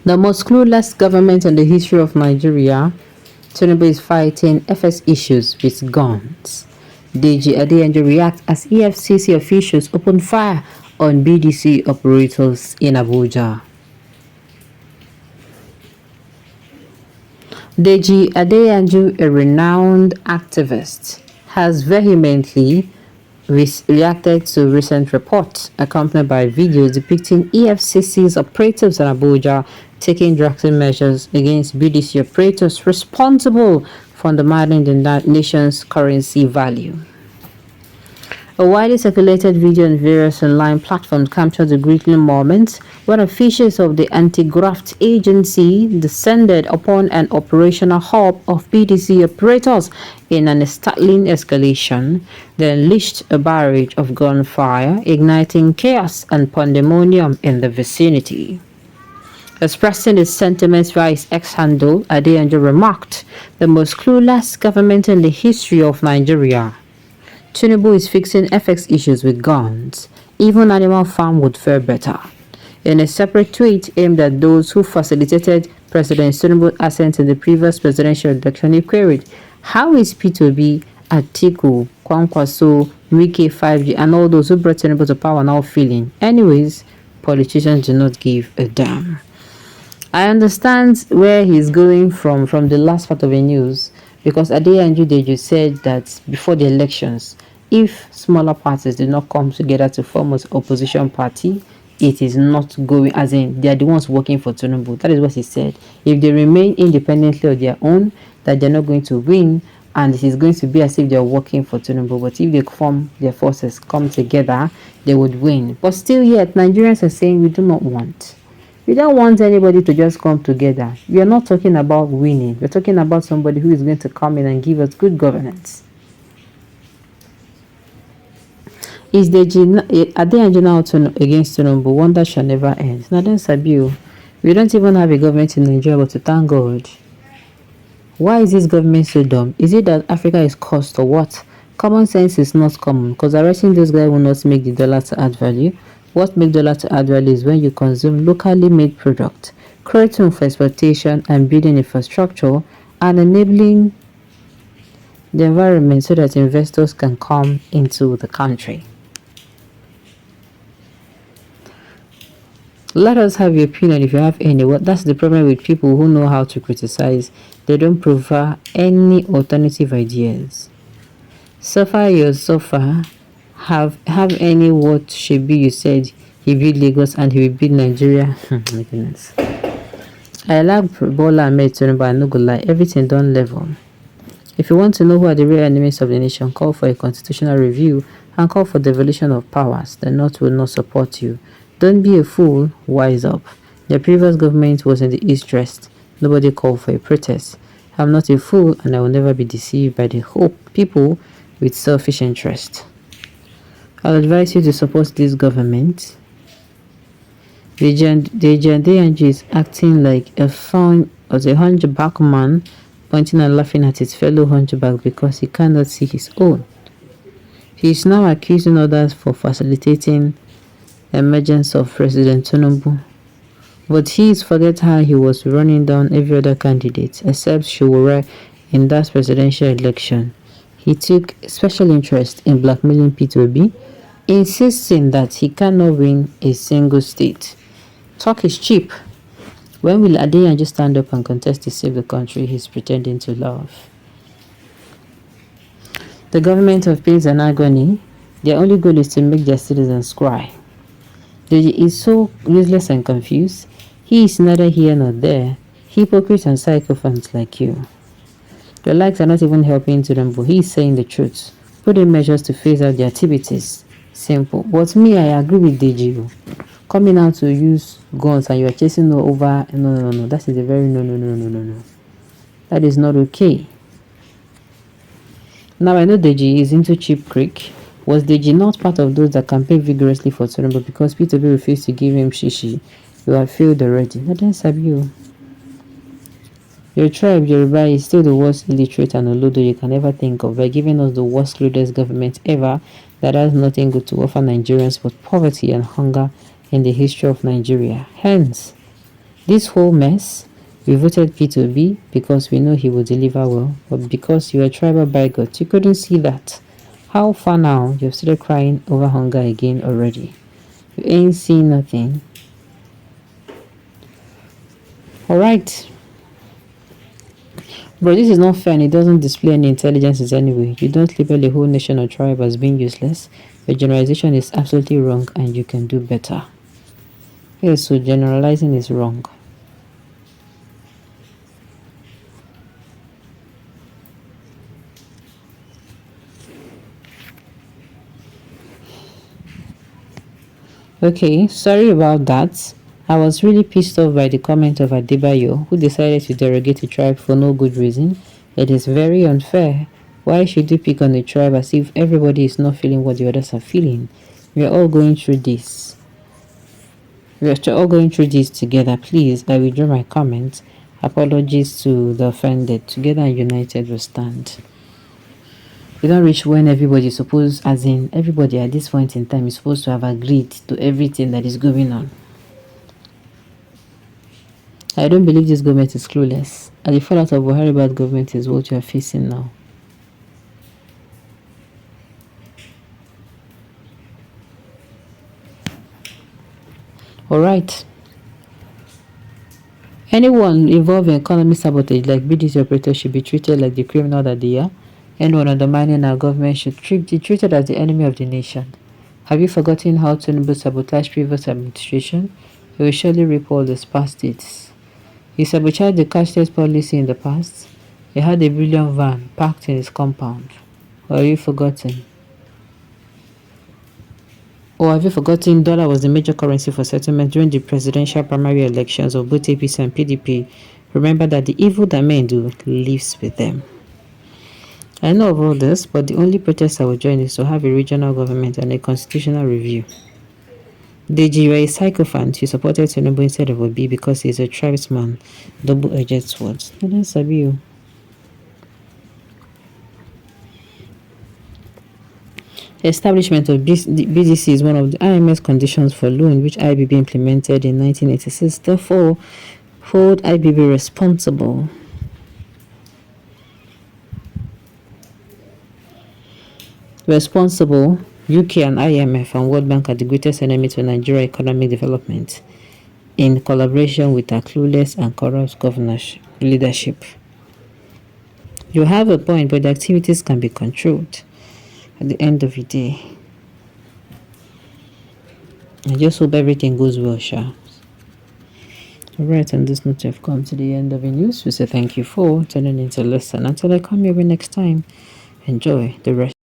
The most clueless government in the history of Nigeria, Tinubu is fighting FS issues with guns. DG Adeyanju reacts as EFCC officials open fire on BDC operators in Abuja. DG Adeyanju, a renowned activist, has vehemently reacted to recent reports accompanied by videos depicting EFCC's operatives in Abuja taking drastic measures against BDC operators responsible for undermining the nation's currency value. A widely circulated video on various online platforms captured the grisly moment when officials of the anti-graft agency descended upon an operational hub of BDC operators in an startling escalation. They unleashed a barrage of gunfire, igniting chaos and pandemonium in the vicinity. Expressing his sentiments via his ex-handle, Adeyanju remarked, "The most clueless government in the history of Nigeria. Tinubu is fixing FX issues with guns. Even Animal Farm would fare better." In a separate tweet aimed at those who facilitated President Tinubu's ascent in the previous presidential election, he queried, "How is P2B, Atiku, Kwankwaso, Wike 5G, and all those who brought Tinubu to power now feeling? Anyways, politicians do not give a damn." I understand where he's going from the last part of the news, because Adeyanju Deju said that before the elections, if smaller parties did not come together to form an opposition party, it is not going, as in they are the ones working for Tinubu. That is what he said. If they remain independently of their own, that they're not going to win, and it is going to be as if they're working for Tinubu. But if they form their forces, come together, they would win. But still yet, Nigerians are saying we do not want. We don't want anybody to just come together. We are not talking about winning. We're talking about somebody who is going to come in and give us good governance. Is the Adeyanju now against Tinubu? Wonder shall never end. Naden Sabiu, we don't even have a government in Nigeria, but to thank God. Why is this government so dumb? Is it that Africa is cursed or what? Common sense is not common, because arresting those guys will not make the dollar to add value. What makes dollar to add value is when you consume locally made products, creating for exploitation and building infrastructure, and enabling the environment so that investors can come into the country. Let us have your opinion if you have any. That's the problem with people who know how to criticize. They don't provide any alternative ideas. Suffer your suffer. Have any what should be you said he beat Lagos and he will beat Nigeria. My goodness. I like Bola Ahmed Tinubu, but I no go lie, everything done level. If you want to know who are the real enemies of the nation, call for a constitutional review and call for devolution of powers. The North will not support you. Don't be a fool, wise up. The previous government was in the East dressed. Nobody called for a protest. I'm not a fool and I will never be deceived by the hope people with selfish interest. I'll advise you to support this government. The Adeyanju is acting like a hunchback man, pointing and laughing at his fellow hunchback because he cannot see his own. He is now accusing others for facilitating the emergence of President Tinubu. But he is forget how he was running down every other candidate except Showore in that presidential election. He took special interest in blackmailing P2B, insisting that he cannot win a single state. Talk is cheap. When will Adeyanju stand up and contest to save the country he's pretending to love? The government of pains and agony, their only goal is to make their citizens cry. He is so useless and confused. He is neither here nor there. Hypocrites and psychophants like you. Your likes are not even helping to them, but he is saying the truth. Put in measures to phase out the activities. Simple. But me, I agree with DGU. Coming out to use guns and you are chasing over. No. That is a very no. That is not okay. Now I know Deji is into cheap creek. Was Deji not part of those that campaigned vigorously for Tinubu because P2B refused to give him shishi? You have failed already. Naden Sabiu. Your tribe, Yoruba, is still the worst illiterate and olodo you can ever think of by giving us the worst clueless government ever that has nothing good to offer Nigerians but poverty and hunger in the history of Nigeria. Hence, This whole mess, we voted P2B because we know he will deliver well, but because you are tribal bigot, you couldn't see that. How far now? You've started crying over hunger again already. You ain't seen nothing. Alright. Bro, this is not fair and it doesn't display any intelligence anyway. You don't label a whole nation or tribe as being useless. Your generalization is absolutely wrong and you can do better. Yes, so generalizing is wrong. Okay, sorry about that. I was really pissed off by the comment of Adebayo, who decided to derogate a tribe for no good reason. It is very unfair. Why should you pick on a tribe as if everybody is not feeling what the others are feeling? We are all going through this. We are all going through this together. Please, I withdraw my comment. Apologies to the offended. Together and united we stand. We don't reach when everybody is supposed, as in everybody at this point in time is supposed to have agreed to everything that is going on. I don't believe this government is clueless. And the fallout of Buhari bad government is what you are facing now. Alright. Anyone involved in economic sabotage like BDC operators should be treated like the criminal that they are. Anyone undermining our government should be treated as the enemy of the nation. Have you forgotten how Tinubu sabotaged previous administration? He will surely reap all these past deeds. He sabotaged the cashless policy in the past. He had a brilliant van parked in his compound. Or have you forgotten? Or have you forgotten dollar was the major currency for settlement during the presidential primary elections of both APC and PDP? Remember that the evil that men do lives with them. I know of all this, but the only protest I will join is to have a regional government and a constitutional review. Deji, you are a sycophant. You supported Tinubu instead of Obi because he's a tribesman. Double-edged sword. I don't sabi you. The establishment of BDC is one of the IMF conditions for loan which IBB implemented in 1986. Therefore, hold IBB responsible. UK and IMF and World Bank are the greatest enemy to Nigeria economic development in collaboration with our clueless and corrupt governorship leadership. You have a point, but the activities can be controlled at the end of the day. I just hope everything goes well, Sha. Alright, on this note, I've come to the end of the news. We say thank you for tuning in to listen. Until I come your way next time, enjoy the rest.